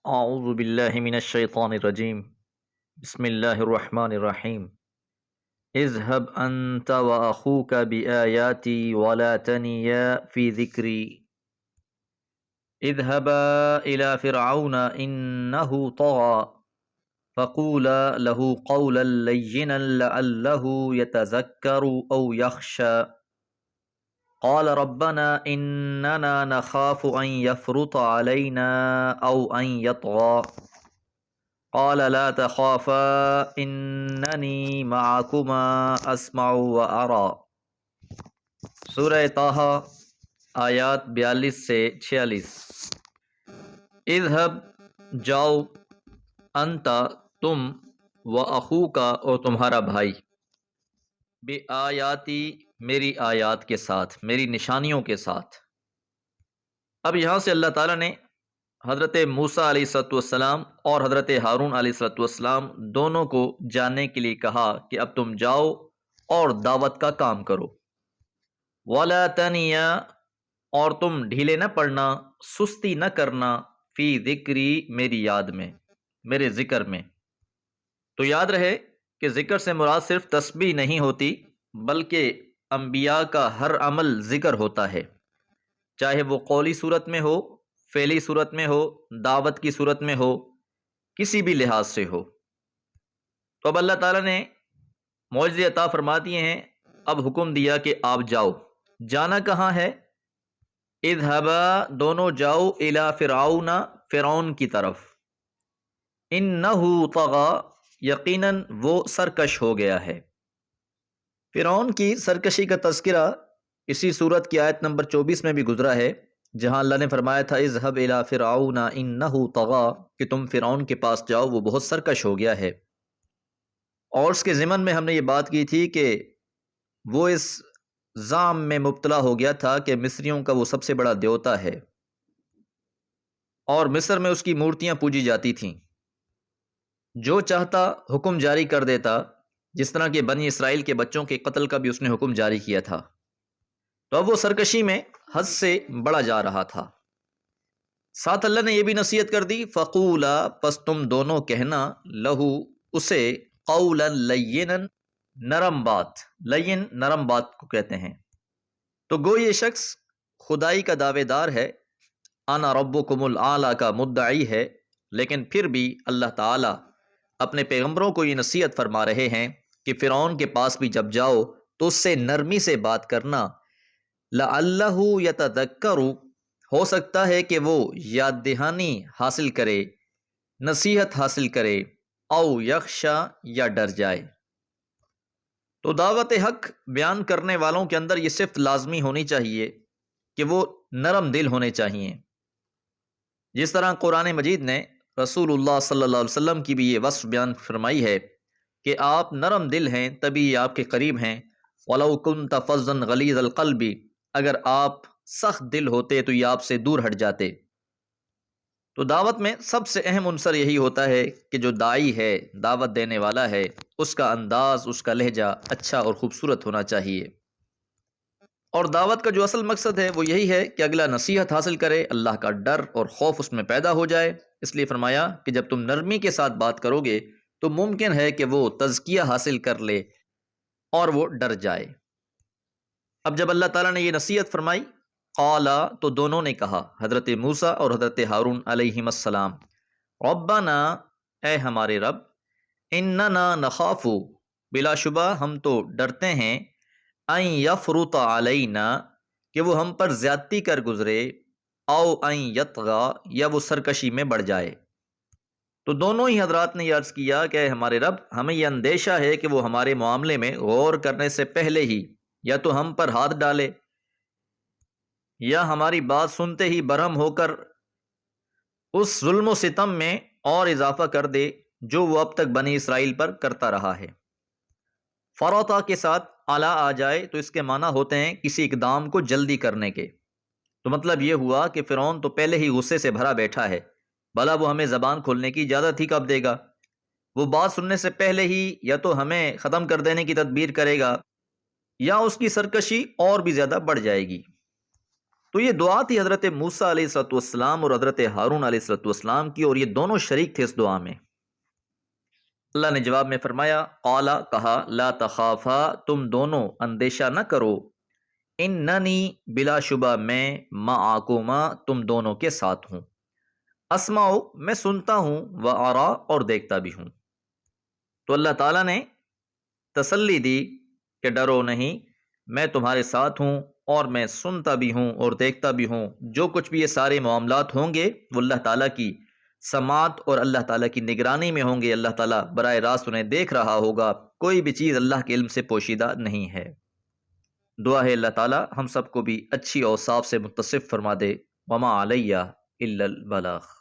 اعوذ باللہ من الشیطان الرجیم بسم اللہ الرحمن الرحیم اذهب انت واخوك بآیاتی ولا تنیا فی ذکری اذهبا الى فرعون انه طغى فقولا له قولا لینا لعله يتذکر او یخشى قال ربنا اننا نخاف ان يفرط علينا او ان يطغى قال لا تخافا اننی معکما اسمع و ارى۔ سورہ طٰہٰ آیات 42 سے 46۔ اذهب جاؤ، انتا تم، و اخوکا اور تمہارا بھائی، بآیاتی میری آیات کے ساتھ، میری نشانیوں کے ساتھ۔ اب یہاں سے اللہ تعالیٰ نے حضرت موسیٰ علیہ السلام اور حضرت ہارون علیہ السلام دونوں کو جاننے کے لیے کہا کہ اب تم جاؤ اور دعوت کا کام کرو۔ وَلَا تَنِيَا، اور تم ڈھیلے نہ پڑنا، سستی نہ کرنا، فی ذکری میری یاد میں، میرے ذکر میں۔ تو یاد رہے کہ ذکر سے مراد صرف تسبیح نہیں ہوتی، بلکہ انبیاء کا ہر عمل ذکر ہوتا ہے، چاہے وہ قولی صورت میں ہو، فعلی صورت میں ہو، دعوت کی صورت میں ہو، کسی بھی لحاظ سے ہو۔ تو اب اللہ تعالیٰ نے معجزے عطا فرما دیے ہیں، اب حکم دیا کہ آپ جاؤ۔ جانا کہاں ہے؟ اذهبا، دونوں جاؤ، الی فرعون، فرعون کی طرف، انہ طغی، یقیناً وہ سرکش ہو گیا ہے۔ فرعون کی سرکشی کا تذکرہ اسی سورت کی آیت نمبر 24 میں بھی گزرا ہے، جہاں اللہ نے فرمایا تھا اذهب الی فرعون انہ طغی، کہ تم فرعون کے پاس جاؤ، وہ بہت سرکش ہو گیا ہے۔ اور اس کے ضمن میں ہم نے یہ بات کی تھی کہ وہ اس زعم میں مبتلا ہو گیا تھا کہ مصریوں کا وہ سب سے بڑا دیوتا ہے، اور مصر میں اس کی مورتیاں پوجی جاتی تھیں۔ جو چاہتا حکم جاری کر دیتا، جس طرح کہ بنی اسرائیل کے بچوں کے قتل کا بھی اس نے حکم جاری کیا تھا۔ تو اب وہ سرکشی میں حد سے بڑا جا رہا تھا۔ ساتھ اللہ نے یہ بھی نصیحت کر دی، فقولا، پس تم دونوں کہنا، لہو، اسے، قولا لینا، نرم بات، لین نرم بات کو کہتے ہیں۔ تو گو یہ شخص خدائی کا دعوے دار ہے، انا ربکم الاعلی کا مدعی ہے، لیکن پھر بھی اللہ تعالی اپنے پیغمبروں کو یہ نصیحت فرما رہے ہیں کہ فرعون کے پاس بھی جب جاؤ تو اس سے نرمی سے بات کرنا، لعلہ یتذکر، ہو سکتا ہے کہ وہ یاد دہانی حاصل کرے، نصیحت حاصل کرے، او یخشا، یا ڈر جائے۔ تو دعوت حق بیان کرنے والوں کے اندر یہ صفت لازمی ہونی چاہیے کہ وہ نرم دل ہونے چاہیے۔ جس طرح قرآن مجید نے رسول اللہ صلی اللہ علیہ وسلم کی بھی یہ وصف بیان فرمائی ہے کہ آپ نرم دل ہیں، تبھی یہ آپ کے قریب ہیں۔ وَلَوْ كُنْتَ فَظًّا غَلِيظَ الْقَلْبِ، اگر آپ سخت دل ہوتے تو یہ آپ سے دور ہٹ جاتے۔ تو دعوت میں سب سے اہم عنصر یہی ہوتا ہے کہ جو داعی ہے، دعوت دینے والا ہے، اس کا انداز، اس کا لہجہ اچھا اور خوبصورت ہونا چاہیے۔ اور دعوت کا جو اصل مقصد ہے وہ یہی ہے کہ اگلا نصیحت حاصل کرے، اللہ کا ڈر اور خوف اس میں پیدا ہو جائے۔ اس لیے فرمایا کہ جب تم نرمی کے ساتھ بات کرو گے تو ممکن ہے کہ وہ تزکیہ حاصل کر لے اور وہ ڈر جائے۔ اب جب اللہ تعالیٰ نے یہ نصیحت فرمائی، قالا، تو دونوں نے کہا، حضرت موسیٰ اور حضرت ہارون علیہم السلام، ربنا، اے ہمارے رب، اننا نخاف، بلا شبہ ہم تو ڈرتے ہیں، ان یفرط علینا، کہ وہ ہم پر زیادتی کر گزرے، او ان یطغی، یا وہ سرکشی میں بڑھ جائے۔ تو دونوں ہی حضرات نے یہ عرض کیا کہ اے ہمارے رب، ہمیں یہ اندیشہ ہے کہ وہ ہمارے معاملے میں غور کرنے سے پہلے ہی یا تو ہم پر ہاتھ ڈالے، یا ہماری بات سنتے ہی برہم ہو کر اس ظلم و ستم میں اور اضافہ کر دے جو وہ اب تک بنی اسرائیل پر کرتا رہا ہے۔ فرطا کے ساتھ اعلیٰ آ جائے تو اس کے معنی ہوتے ہیں کسی اقدام کو جلدی کرنے کے۔ تو مطلب یہ ہوا کہ فرعون تو پہلے ہی غصے سے بھرا بیٹھا ہے، بھلا وہ ہمیں زبان کھولنے کی اجازت ہی کب دے گا؟ وہ بات سننے سے پہلے ہی یا تو ہمیں ختم کر دینے کی تدبیر کرے گا، یا اس کی سرکشی اور بھی زیادہ بڑھ جائے گی۔ تو یہ دعا تھی حضرت موسیٰ علیہ السلام اور حضرت ہارون علیہ السلام کی، اور یہ دونوں شریک تھے اس دعا میں۔ اللہ نے جواب میں فرمایا، قالا کہا، لا تخافا تم دونوں اندیشہ نہ کرو، اننی بلا شبہ میں، معاکما تم دونوں کے ساتھ ہوں، اسماؤ میں سنتا ہوں، و آرا اور دیکھتا بھی ہوں۔ تو اللہ تعالیٰ نے تسلی دی کہ ڈرو نہیں، میں تمہارے ساتھ ہوں، اور میں سنتا بھی ہوں اور دیکھتا بھی ہوں۔ جو کچھ بھی یہ سارے معاملات ہوں گے وہ اللہ تعالیٰ کی سماعت اور اللہ تعالیٰ کی نگرانی میں ہوں گے۔ اللہ تعالیٰ براہ راست انہیں دیکھ رہا ہوگا، کوئی بھی چیز اللہ کے علم سے پوشیدہ نہیں ہے۔ دعا ہے اللہ تعالیٰ ہم سب کو بھی اچھی اوصاف سے متصف فرما دے۔ وما علیہ الا البلاغ۔